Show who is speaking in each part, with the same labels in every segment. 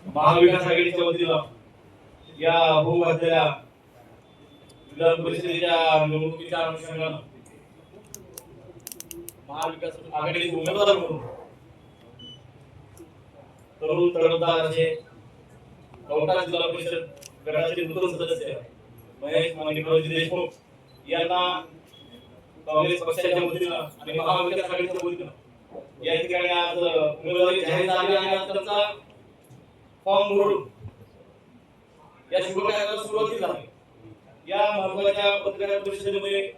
Speaker 1: महाविकास आघाडीच्या वतीनं या होऊ घातलेल्या विधान परिषदेच्या निवडणुकीच्या अनुषंगानं महाविकास आघाडीचे उमेदवार म्हणून तरुण तडफदार असे कवठा जिल्हा परिषद गटाचे नूतन सदस्य महेश माणिकरावजी देशमुख यांना काँग्रेस पक्षाच्या वतीनं आणि महाविकास आघाडीच्या वतीनं या ठिकाणी आज उमेदवारी जाहीर झाली आणि आज त्यांचा फॉर्म भरून या शुभकार्याला सुरुवात झाली। या महत्त्वाच्या पत्रकार परिषदेमध्ये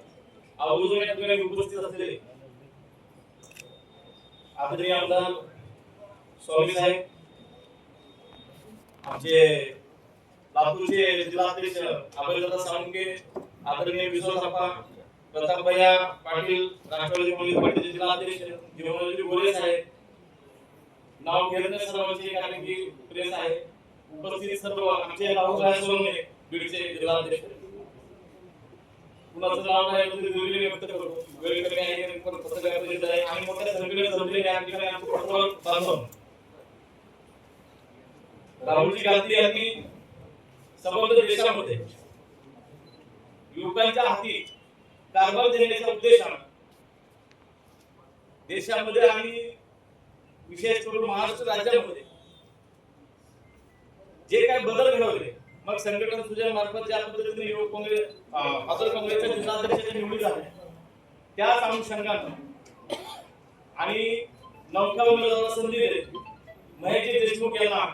Speaker 1: आवर्जून या ठिकाणी उपस्थित असलेले आदरणीय आमदार स्वामी साहेब, आमचे लातूरचे जिल्हाध्यक्ष अभयदादा साळुंके, आदरणीय विश्वासप्पा प्रतापभैया पाटील, राष्ट्रवादी काँग्रेस पार्टीचे जिल्हाध्यक्ष जीवनराजे गोरे साहेब, नाव घेतले सर्वांचे कारण की प्रेस आहे, उपस्थित सर्व आमचे राहुलभाई सोनवणे बीडचे जिल्हाध्यक्ष, कुणाचं नाव आहे ते वेगळे व्यक्त करतो, वेळ कमी आहे पण पत्रकार परिषद आहे आणि मोठ्या संख्येने जमलेले या ठिकाणी आमचे पत्रकार बांधव राहुलजी गांधी यांनी संबंध देशामध्ये युवकांच्या हाती कारभार देण्याच्या उद्देशाने देशामध्ये आणि विशेष करून महाराष्ट्र राज्यामध्ये जे काही बदल घडवले, मग संघटन सुजन मार्फत ज्या पद्धतीने युवक काँग्रेस अदर काँग्रेसच्या जिल्हाध्यक्षाच्या निवडी झाल्या त्याच अनुषंगाने आणि नवख्या उमेदवाराला संधी देत महेश देशमुख यांना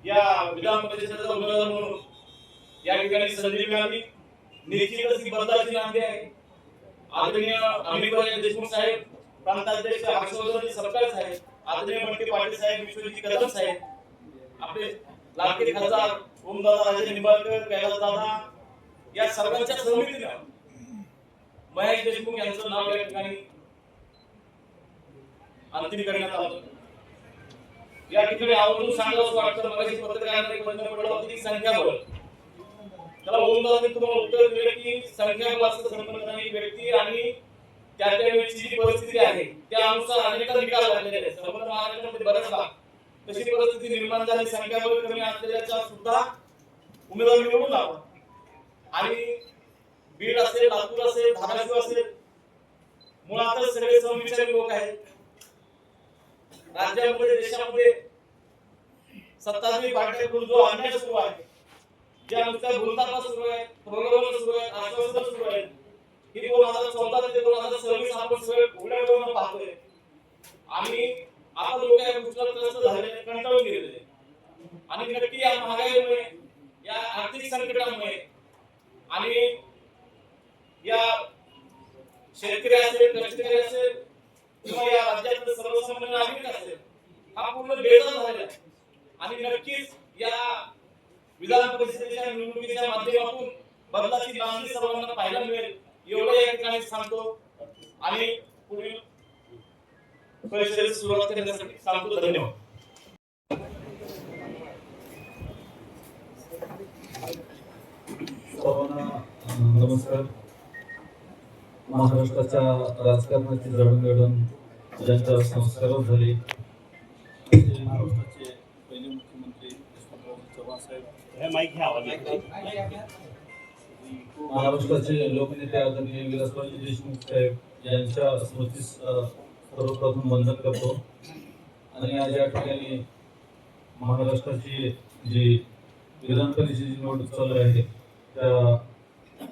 Speaker 1: या विधान परिषदेचा उमेदवार म्हणून या ठिकाणी संधी मिळाली। निश्चितच ही बदलाची नांदी आहे। आदरणीय अमितभाई देशमुख साहेब, प्रांताध्यक्ष हर्षवर्धन सरकार साहेब, आदरणीय मनके पाटील साहेब, विश्वजित कदम साहेब, आपले लाडके खासदार ओमदादा राजे निंबाळकर, कैलास दादा या सर्वांच्या समितीने महेश देशमुख यांचं नाव या ठिकाणी अंतिम करण्यात आलं। या ठिकाणी आवर्जून सांगावं वाटतं, मगाशी पत्रकारांनी प्रश्न पडला होता की संख्याबळ, त्याला ओमदादांनी तुम्हाला उत्तर दिले की संख्याबळाचा संबंध नाही, व्यक्ती आणि त्या वेळची जी परिस्थिती आहे त्या अनुसार अनेक निकाल लागलेले आहेत। संपूर्ण महाराष्ट्रामध्ये बऱ्याचदा तशी परिस्थिती निर्माण झाली, संख्याबळ कमी असलेल्याचा सुद्धा उमेदवार निवडून आला आणि बीड असेल, लातूर असेल, धाराशिव असेल, मुळातच सगळे समविचारी लोक आहेत। राज्यामध्ये देशामध्ये सत्ताधारी पार्ट्यांकडून जो अन्याय सुरू आहे, ज्या नुसत्या भूलथापा सुरू आहे, प्रलोभन सुरू आहे, आश्वासन सुरू आहे, ही 2014 ते 2026 आपण सगळे उघड्या डोळ्याने पाहतोय आणि आता लोक या गोष्टीला त्रस्त झालेले, कंटाळून गेलेले आणि नक्की या महागाईमुळे, या आर्थिक संकटामुळे आणि या शेतकरी असेल, कष्टकरी असेल किंवा या राज्यातील सर्वसामान्य नागरिक असेल, हा पूर्ण बेजार झालेला आहे आणि नक्कीच या विधान परिषदेच्या निवडणुकीच्या माध्यमातून बदलाची नांदी सर्वांना पाहायला मिळेल एवढं या ठिकाणी सांगतो आणि पुढील परिषदेला सुरुवात करण्यासाठी सांगतो। धन्यवाद।
Speaker 2: नमस्कार। महाराष्ट्राच्या राजकारणाची जडणघडण ज्यांच्या संस्कारात झाली, महाराष्ट्राचे पहिले मुख्यमंत्री चव्हाण साहेब, महाराष्ट्राचे लोकनेते आदरणीय विलासरावजी देशमुख साहेब यांच्या स्मृतीस सर्वप्रथम वंदन करतो आणि आज या ठिकाणी महाराष्ट्राची जी विधान परिषदेची निवडणूक चालू आहे त्या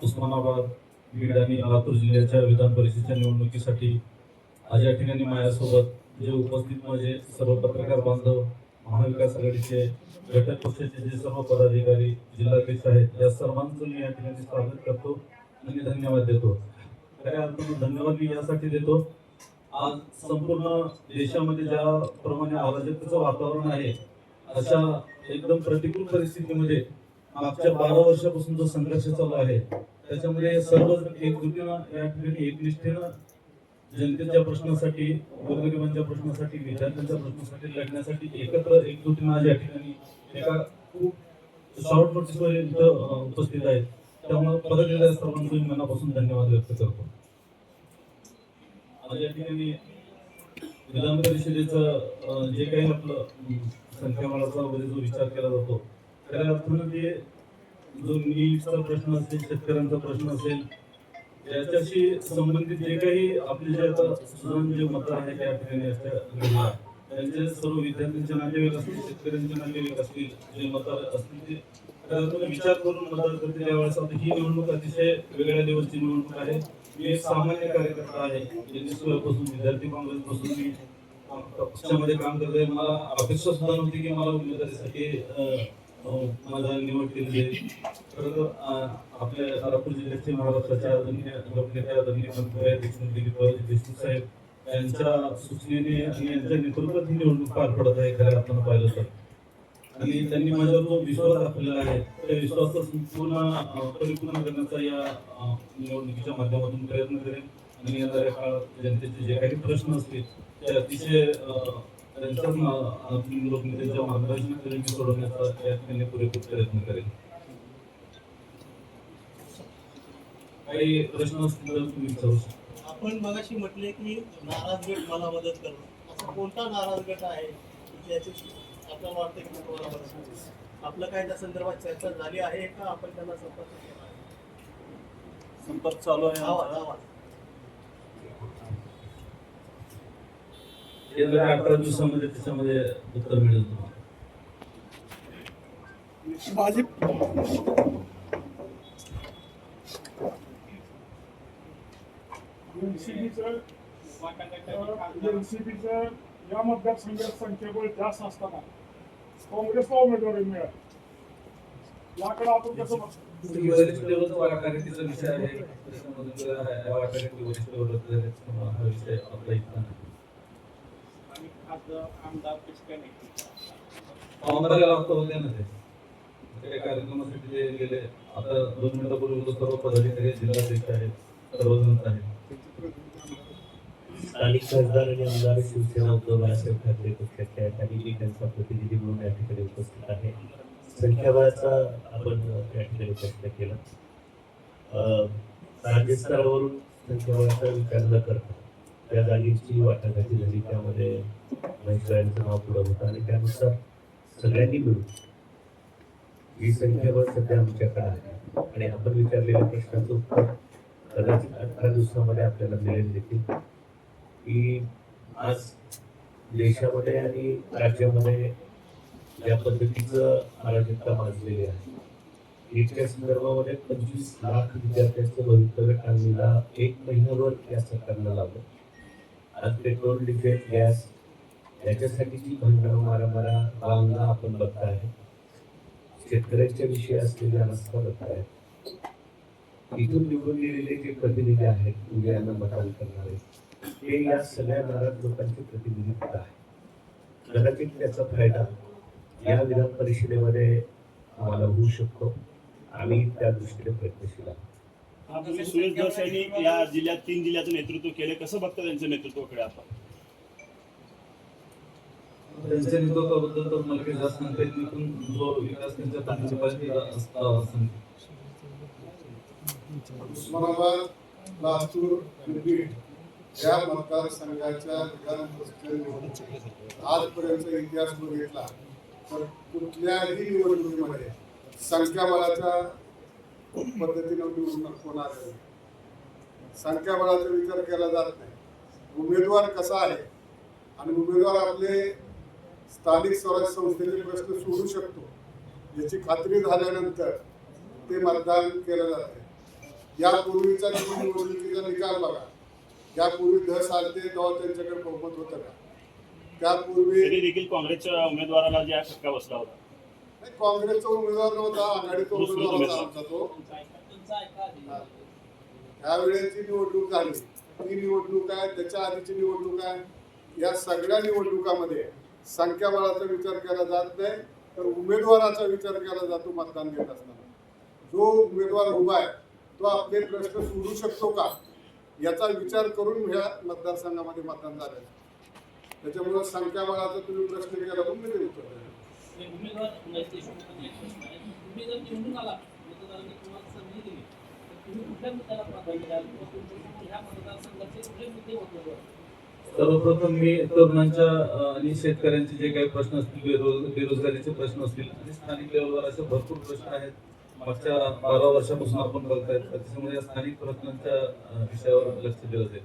Speaker 2: उस्मानाबाद, बीड आणि लातूर जिल्ह्याच्या विधान परिषदेच्या निवडणुकीसाठी आज या ठिकाणी माझ्यासोबत जे उपस्थित माझे सर्व पत्रकार बांधव, महाविकास आघाडीचे घटक पक्षाचे जे सर्व पदाधिकारी, जिल्हाध्यक्ष आहेत, या सर्वांचं मी या ठिकाणी स्वागत करतो आणि धन्यवाद देतो। खऱ्या अर्थाने धन्यवाद मी यासाठी देतो, आज संपूर्ण देशामध्ये ज्याप्रमाणे अराजकतेचं वातावरण आहे, अशा एकदम प्रतिकूल परिस्थितीमध्ये मागच्या 12 वर्षापासून जो संघर्ष चालू आहे त्याच्यामध्ये सर्वजण एकजुटीनं या ठिकाणी एकनिष्ठेनं जनतेच्या प्रश्नासाठी, गोरगरिबांच्या प्रश्नासाठी, विद्यार्थ्यांच्या प्रश्नासाठी लढण्यासाठी एकत्र एकजुटीनं आज या ठिकाणी एका खूप शॉर्ट नोटीसवर इथं उपस्थित आहेत। त्यामुळे परत एकदा सर्वांचे मनापासून धन्यवाद व्यक्त करतो। आज या ठिकाणी विधान परिषदेचं जे काही आपलं संख्याबळाचा वगैरे जो विचार केला जातो खऱ्या अर्थानं ते जो नीटचा प्रश्न असेल, शेतकऱ्यांचा प्रश्न असेल, याच्याशी संबंधित जे काही आपले जे आता सुधारण जे मतं आहे त्या ठिकाणी असल्या त्यांचे सर्व विद्यार्थ्यांचे नातेवाईक असतील, शेतकऱ्यांचे नातेवाईक असतील, जे मतं असतील ते खऱ्या अर्थानं विचार करून मतदान करते. त्यावेळेस आता ही निवडणूक अतिशय वेगळ्या लेवलची निवडणूक आहे. मी एक सामान्य कार्यकर्ता आहे. पासून विद्यार्थी काँग्रेसपासून मी पक्षामध्ये काम करतोय. मला अपेक्षा सुद्धा नव्हती की मला उमेदवारीसाठी माझा निवड केली जाईल. खरं आपल्या सोलापूर जिल्ह्याचे महाराष्ट्राच्या आदरणीय लोकनेते आदरणीय मंत्री दिलीप देशमुख साहेब यांच्या सूचनेने आणि यांच्या नेतृत्वात ही निवडणूक पार पडत आहे खऱ्या अर्थानं पाहिलं तर. आणि त्यांनी माझ्यावर जो विश्वास दाखवलेला आहे त्या विश्वासाचा परिपूर्ण करण्याचा या निवडणुकीच्या माध्यमातून प्रयत्न करेन. आणि येणाऱ्या काळात जनतेचे जे काही प्रश्न असतील ते अतिशय त्यांच्याच लोकनेत्यांच्या मार्गदर्शनाखाली मी सोडवण्याचा या ठिकाणी पुरेपूर प्रयत्न करेन. काही प्रश्न असतील तर तुम्ही विचारू शकता.
Speaker 3: आपण मगाशी म्हटले की नाराज गट मला मदत करणं, असा कोणता नाराज गट आहे ज्याची आपल्याला वाटतं की तुम्हाला मदत होईल? आपलं काय त्या संदर्भात चर्चा झाली आहे का? आपण त्यांना संपर्क केला आहे?
Speaker 4: संपर्क चालू आहे.
Speaker 2: येणाऱ्या 18 दिवसामध्ये त्याच्यामध्ये उत्तर मिळेल तुम्हाला.
Speaker 5: एनसीबीचं या मतदारसंघात संख्याबळ जास्त असताना काँग्रेसला उमेदवारी मिळाली. याकडे आपण कसं बघतो?
Speaker 2: वरिष्ठ लेवलचा वाटाघाटीचा विषय आहे. त्याच्यामधून वाटाघाटी वरिष्ठ लेवलचा हा विषय आपला इथं नाही. आम्हाला लागतं होते ना ते कार्यक्रमासाठी ते गेले. आता 2 मिनिटापूर्वी सर्व पदाधिकारी जिल्हाध्यक्ष आहेत, सर्वजण आहेत.
Speaker 3: स्थानिक खासदार आणि आमदार शिवसेना उद्धव बाळासाहेब ठाकरे पक्षाचे आहेत आणि मी त्यांचा प्रतिनिधी म्हणून या ठिकाणी उपस्थित आहे. संख्याबळाचा आपण या ठिकाणी प्रश्न केला. राज्यस्तरावरून संख्याबळाचा विचार न करता त्या जागेची वाटाघाटी झाली, त्यामध्ये महेश्वरांचं नाव पुढं होतं आणि त्यानुसार सगळ्यांनी मिळून ही संख्याबळ सध्या आमच्याकडे आहे आणि आपण विचारलेल्या प्रश्नाचं उत्तर कदाचित 18 दिवसामध्ये आपल्याला मिळेल देखील की आज देशामध्ये आणि राज्यामध्ये ज्या पद्धतीचं अराजकता माजलेली आहे, नीटच्या संदर्भामध्ये 25 लाख विद्यार्थ्यांचं भवितव्य टाळणीला 1 महिनाभर या सरकारनं लावलं. आज पेट्रोल, डिझेल, गॅस याच्यासाठीची भांडणं मारामारा वांगा आपण बघताय. शेतकऱ्यांच्या विषयी असलेली अवस्था बघताय. इथून निवडून गेलेले जे प्रतिनिधी आहेत, उद्या यांना मतदान करणारे, ते या सगळ्या नाराज लोकांचे प्रतिनिधित्व आहे. कदाचित त्याचा फायदा या विधान परिषदेमध्ये आम्हाला होऊ शकतो. आम्ही त्या दृष्टीने प्रयत्नशील आहोत.
Speaker 4: सुरेश धस यांनी या जिल्ह्यात 3 जिल्ह्याचं नेतृत्व केले. कसं बघता त्यांच्या नेतृत्वाकडे आपण?
Speaker 2: त्यांच्या नेतृत्वाबद्दल तर मला काही जास्त सांगता येत नाही, पण जो विकास त्यांच्या पाठीपाठीला असता
Speaker 6: उस्मानाबाद, लातूर आणि बीड या मतदारसंघाच्या विधान परिषदेत आजपर्यंतचा इतिहास बघितला तर कुठल्याही निवडणुकीमध्ये संख्याबळाच्या पद्धतीने निवडणूक होणार आहे. संख्याबळाचा विचार केला जात नाही. उमेदवार कसा आहे आणि उमेदवार आपले स्थानिक स्वराज्य संस्थेचे प्रश्न सोडू शकतो याची खात्री झाल्यानंतर ते मतदान केलं जाते. यापूर्वीचा निवडणुकीचा निकाल बघा. यापूर्वी धस आलते तेव्हा त्यांच्याकडे बहुमत होतं का? त्यापूर्वी
Speaker 4: देखील काँग्रेसच्या उमेदवाराला जे फटका बसला होता.
Speaker 6: काँग्रेसचा उमेदवार नव्हता, आघाडीचा उमेदवार होता आमचा तो. त्यावेळेची निवडणूक झाली, ती निवडणूक आहे, त्याच्या आधीची निवडणूक आहे. या सगळ्या निवडणुकामध्ये संख्याबळाचा विचार केला जात नाही, तर उमेदवाराचा विचार केला जातो. मतदान देत असताना जो उमेदवार उभा आहे तो आपले प्रश्न सोडू शकतो का याचा विचार करून ह्या मतदारसंघामध्ये मतदान झालं. त्याच्यामुळे संख्याबळाचा तुम्ही प्रश्न केला तर मी ते उत्तर
Speaker 2: सर्वप्रथम मी तरुणांच्या आणि शेतकऱ्यांचे जे काही प्रश्न असतील, बेरोजगारीचे प्रश्न असतील आणि स्थानिक लेवलवर असे भरपूर प्रश्न आहेत. मागच्या 12 वर्षापासून आपण बघतायत, त्याच्यामुळे या स्थानिक प्रश्नांच्या विषयावर लक्ष दिलं जाईल.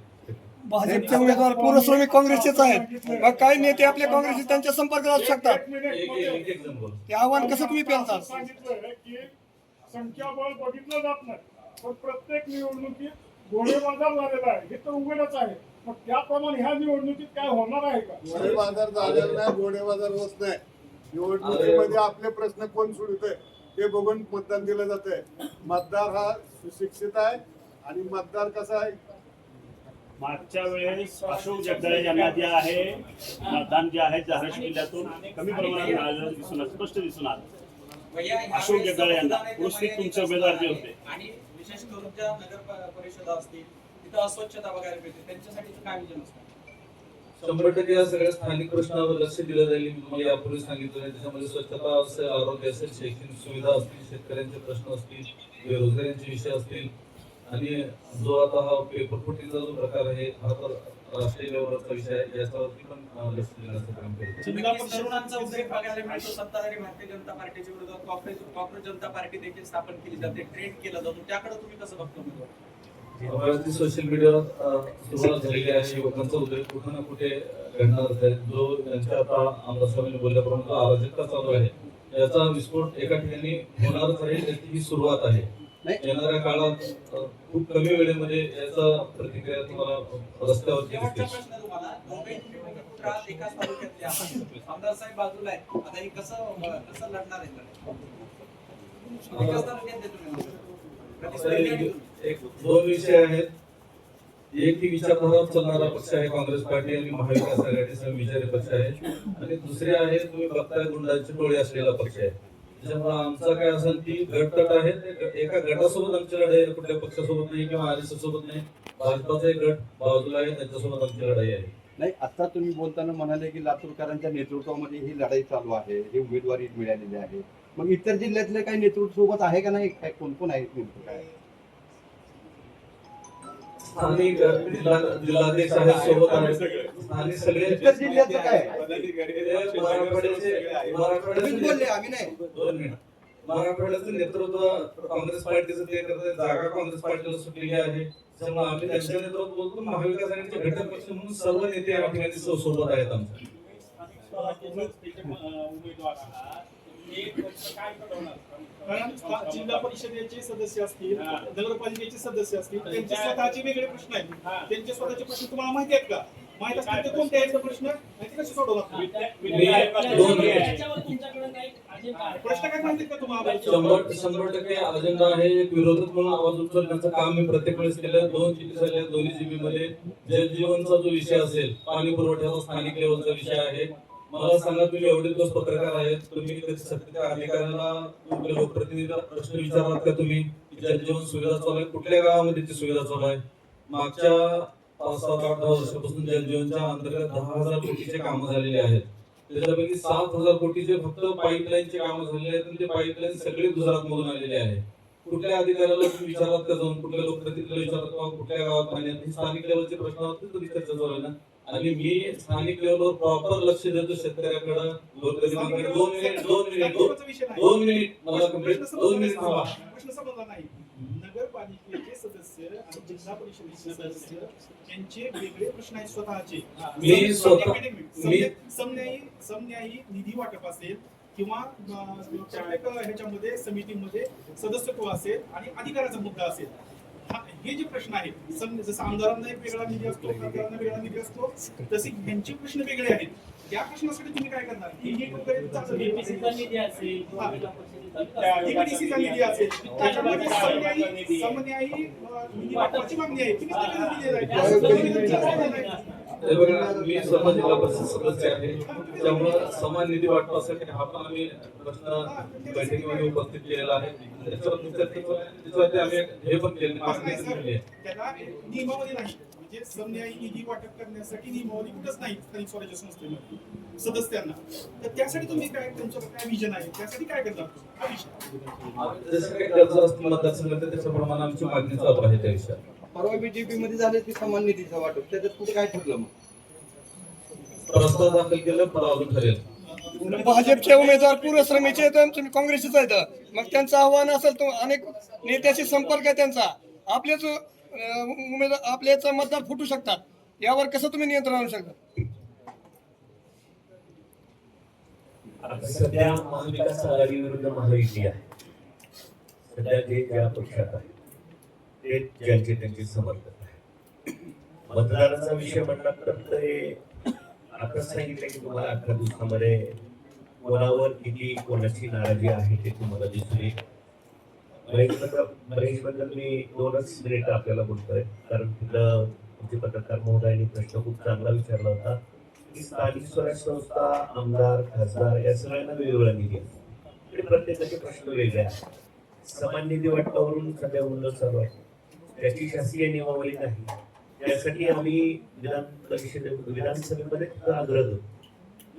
Speaker 7: भाजपचे उमेदवार पूर्ण श्रमिक काँग्रेसचेच आहेत. मग काही नेते आपल्या काँग्रेसचे त्यांच्या संपर्कात असू शकतात.
Speaker 2: एक जण बोल.
Speaker 7: ते आव्हान कसं तुम्ही पेलता?
Speaker 5: सांगितलंय की संख्याबळ बघितलं जात नाही, पण प्रत्येक निवडणुकीत घोडेबाजार झालेला आहे, हे तर उघडच आहे. मग त्याप्रमाणे ह्या निवडणुकीत काय होणार आहे का?
Speaker 6: घोडे बाजार झालेला नाही, घोडे बाजार होत नाही. निवडणुकीमध्ये आपले प्रश्न कोण सोडवतंय ते बघून मतदान दिलं जातंय. मतदार हा सुशिक्षित आहे आणि मतदार कसा आहे,
Speaker 4: मागच्या वेळेस अशोक जगदाळे यांना जे आहे मतदान जे आहे धाराशिव जिल्ह्यातून कमी प्रमाणात मिळालेलं दिसून आलं, स्पष्ट दिसून आलं. अशोक जगदाळे यांना पुरस्कृत तुमचे उमेदवार जे होते,
Speaker 1: आणि विशेष करून ज्या नगर परिषदा असतील तिथं अस्वच्छता वगैरे मिळते, त्यांच्यासाठी काय विजन असतं?
Speaker 2: 100% या सगळ्या स्थानिक प्रश्नावर लक्ष दिलं जाईल. मी तुम्हाला यापूर्वी सांगितलं आहे, त्याच्यामध्ये स्वच्छता असेल, आरोग्य असेल, शैक्षणिक सुविधा असतील, शेतकऱ्यांचे प्रश्न असतील, बेरोजगारीचे विषय असतील आणि जो आता हा पेपर फुटिंगचा जो प्रकार आहे हा तर राष्ट्रीय लेवलचा विषय आहे, याच्यावरती पण लक्ष देण्याचं काम करतो.
Speaker 1: तरुणांचा उद्रेक बघायला मिळतो. सत्ताधारी भारतीय जनता पार्टीच्या विरोधात कॉंग्रेस जनता पार्टी देखील स्थापन केली जाते, ट्रेंड केला जातो, त्याकडे तुम्ही कसं बघतो?
Speaker 2: अमरावती सोशल मीडियावर सुरुवात झालेली आहे. युवकांचा उद्रेक कुठे ना कुठे घडणारच आहे. जो त्यांच्या आता आमदार साहेबांनी बोलल्याप्रमाणे अराजकता चालू आहे, याचा विस्फोट एका ठिकाणी होणारच आहे. त्याची ही सुरुवात आहे. येणाऱ्या काळात खूप कमी वेळेमध्ये याचा प्रतिक्रिया तुम्हाला रस्त्यावरती दिसते.
Speaker 1: आमदार साहेब बाजूला आहे, आता हे कसं लढणार आहे?
Speaker 2: एक दोन विषय आहेत. एक ही विचारधारा चालणारा पक्ष आहे काँग्रेस पार्टी आणि महाविकास आघाडीचा विचारी पक्ष आहे, आणि दुसरे आहे तुम्ही बघताय गुंडांची टोळी असलेला पक्ष आहे. त्याच्यामुळे आमचा काय असेल ती गटतट आहे. एका गटासोबत आमची लढाई आहे, कुठल्या पक्षासोबत नाही किंवा आरएसएस सोबत नाही. भाजपाचा एक गट बाजूला आहे, त्यांच्यासोबत आमची लढाई आहे.
Speaker 8: नाही, आता तुम्ही बोलताना म्हणाले की लातूरकरांच्या नेतृत्वामध्ये ही लढाई चालू आहे, ही उमेदवारी मिळालेली आहे. मग इतर जिल्ह्यातले काही नेतृत्व सोबत आहे का नाही? काय कोण कोण आहेत नेमकं काय?
Speaker 2: स्थानिक जिल्हाध्यक्ष आहेत सोबत आहेत. स्थानिक सगळे
Speaker 8: इतर जिल्ह्याचं काय?
Speaker 2: मराठवाड्याचं नेतृत्व काँग्रेस पार्टीचं ते करते, जागा काँग्रेस पार्टीला सुटलेली आहे. त्यामुळे आम्ही त्यांच्या नेतृत्वात बोलतो. महाविकास आघाडीचे घटक पक्ष म्हणून सर्व नेते या ठिकाणी सोबत आहेत आमच्या.
Speaker 9: कारण जिल्हा परिषदेचे सदस्य असतील, नगरपालिकेचे सदस्य असतील, त्यांचे स्वतःचे वेगळे प्रश्न आहेत. त्यांचे स्वतःचे प्रश्न तुम्हाला माहिती आहेत का? माहित असतील ते कोणते आहेत प्रश्न, माहिती कसे सोडवणार? प्रश्न काय माहिती का तुम्हाला?
Speaker 2: 100% अजेंडा आहे. एक विरोधक म्हणून आवाज उचलण्याचं काम मी प्रत्येक वेळेस केलं. 2 जीबी झाले, 2 जीबी मध्ये जलजीवनचा जो विषय असेल, पाणी पुरवठ्याचा स्थानिक लेवलचा विषय आहे. मला सांगा, तुम्ही एवढे दिवस पत्रकार आहेत, तुम्ही कधी सत्तेच्या अधिकाऱ्याला तुमच्या लोकप्रतिनिधीला प्रश्न विचारलात का? तुम्ही जलजीवन सुविधा चालू आहे, कुठल्या गावामध्ये ती सुविधा चालू आहे? मागच्या 5-7-8 वर्षापासून जलजीवनच्या अंतर्गत 10,000 कोटीचे कामं झालेले आहेत. त्याच्यापैकी 7,000 कोटीचे फक्त पाईपलाईनचे कामं झालेले आहेत, आणि ते पाईपलाईन सगळे गुजरात मधून आलेले आहे. कुठल्या अधिकाऱ्याला तुम्ही विचारलात का जाऊन? कुठल्या लोकप्रतिनिधीला विचारलात का? कुठल्या गावात पाणी आहे? स्थानिक लेवलच्या प्रश्नावरती तरी चर्चा चालू आहे ना. आणि मी स्थानिक लेवलवर प्रॉपर लक्ष देतो शेतकऱ्याकडे, लोकप्रतिनिधीकडे. 2 मिनिट मला कंप्लीट 2 मिनिट थांबा.
Speaker 9: प्रश्न समजला नाही. नगरपालिकेचे सदस्य आणि जिल्हा परिषदेचे सदस्य यांचे वेगळे प्रश्न आहेत स्वतःचे. समन्यायी निधी वाटप असेल किंवा प्रत्येक ह्याच्यामध्ये समितीमध्ये सदस्यत्व असेल आणि अधिकाराचा मुद्दा असेल, हे जे प्रश्न आहेत, जसं आमदारांना एक वेगळा निधी असतो, खासदारांना वेगळा निधी असतो, तसे यांचे प्रश्न वेगळे आहेत. त्या प्रश्नासाठी तुम्ही काय करणार? डीपीसीचा निधी असेल, त्याच्यामध्ये समन्यायी निधी वाटपाची मागणी आहे.
Speaker 2: मी स्वतः जिल्हा परिषद सदस्य आहे, त्यामुळे समान निधी वाटपासाठी हा पण आम्ही प्रश्न बैठकीमध्ये उपस्थित केलेला आहे. त्याच्यावरती आम्ही हे पण केले.
Speaker 9: त्याला नियमावली नाही, म्हणजे समन्यायी निधी वाटप करण्यासाठी नियमावली कुठंच नाही स्थानिक स्वराज्य संस्थेमध्ये सदस्यांना. तर त्यासाठी तुम्ही काय, तुमचं काय विजन आहे, त्यासाठी काय करणार?
Speaker 2: जसं काही कर्ज असतील मतदारसंघात, त्याच्याप्रमाणे आमची मागणी चालू आहे त्या विषयात.
Speaker 8: परवा बीजेपी मध्ये झाले की समान निधीचं वाटप, त्याच्यात कुठे काय ठरलं? मग
Speaker 2: प्रस्ताव दाखल केलं पराभूत ठरेल.
Speaker 7: भाजपचे उमेदवार पूर्वश्रमीचे आहेत, तुम्ही काँग्रेसचेच आहेत. मग त्यांचं आव्हान असेल तो अनेक नेत्याशी संपर्क आहे त्यांचा. आपलेच उमेदवार आपलेच मतदार फुटू शकतात. यावर कसं तुम्ही नियंत्रण आणू शकता?
Speaker 3: आता सध्या महाविकास आघाडी विरुद्ध महायुती आहे. सध्या जे ज्या पक्षात आहे ते ज्यांचे त्यांचे समर्थक आहे. मतदाराचा विषय म्हणला तर ते आता सांगितलं की तुम्हाला 18 दिवसामध्ये कोणावर किती कोणाची नाराजी आहे ते तुम्हाला दिसून येईल. महेशबद्दल मी 2च मिनिट आपल्याला बोलतोय, कारण तिथं तुमचे पत्रकार महोदयांनी प्रश्न खूप चांगला विचारला होता की स्थानिक स्वराज्य संस्था, आमदार, खासदार या सगळ्यांना वेगवेगळा निधी आहे. प्रत्येकाचे प्रश्न वेगळे आहेत. समान निधी वाटपावरून सध्या गोंधळ चालू आहे. त्याची शासकीय नियमावली नाही. त्यासाठी आम्ही विधानसभेमध्ये आग्रह करतो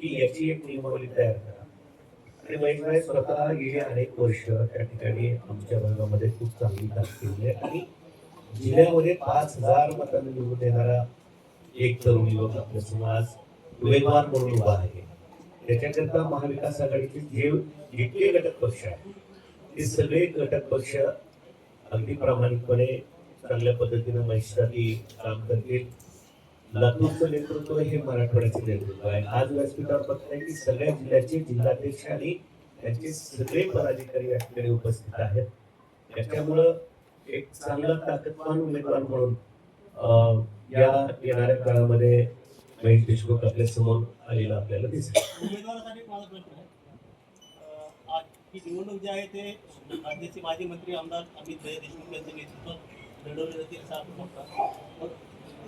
Speaker 3: की याची एक नियमावली तयार करा. आणि महेशभाई स्वतः गेली अनेक वर्ष त्या ठिकाणी आमच्या भागामध्ये खूप चांगली काम केली आहे आणि जिल्ह्यामध्ये 5000 मतांनी निवडून येणारा एक तरुण युवक आपल्या समाज उमेदवार म्हणून उभा आहे. त्याच्याकरता महाविकास आघाडीचे जितके घटक पक्ष आहेत ते सगळे घटक पक्ष अगदी प्रामाणिकपणे चांगल्या पद्धतीने महेशसाठी काम करतील. लातूरचं नेतृत्व हे मराठवाड्याचे नेतृत्व आहे. आज व्यासपीठावर बघताय की सगळ्या जिल्ह्याचे जिल्हाध्यक्ष आणि त्यांचे सगळे पदाधिकारी या ठिकाणी उपस्थित आहेत. त्याच्यामुळं एक चांगला ताकदवान उमेदवार म्हणून या येणाऱ्या काळामध्ये महेश देशमुख आपल्या समोर आलेला आपल्याला दिसेल.
Speaker 10: उमेदवारासाठी माझा प्रश्न आहे. आज ही निवडणूक जी आहे ते राज्याचे माजी मंत्री आमदार अमित देशमुख यांच्या नेतृत्वात लढवले जातील असा आपण म्हणतात.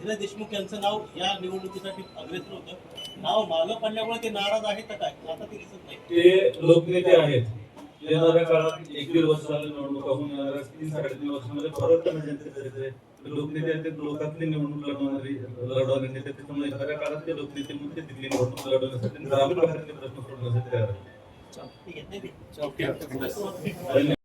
Speaker 10: धीरज देशमुख यांचं नाव या निवडणुकीसाठी अग्रेसर होतं. नाव मागं पडल्यामुळे ते नाराज आहेत का काय? आता ते दिसत नाही.
Speaker 2: ते लोकनेते आहेत. येणाऱ्या काळात 1-1.5 वर्ष झालं निवडणुका होऊन येणाऱ्या 3-3.5 वर्षामध्ये फरक करणं जनतेचे लोकनेते आहेत. ते लोकातली निवडणूक लढवणारे नेते. त्याच्यामुळे येणाऱ्या काळात ते लोकनेते म्हणून ते तिथली निवडणूक लढवण्यासाठी ग्रामीण भागातले प्रश्न सोडवण्यासाठी तयार आहेत.
Speaker 10: ठीक आहे.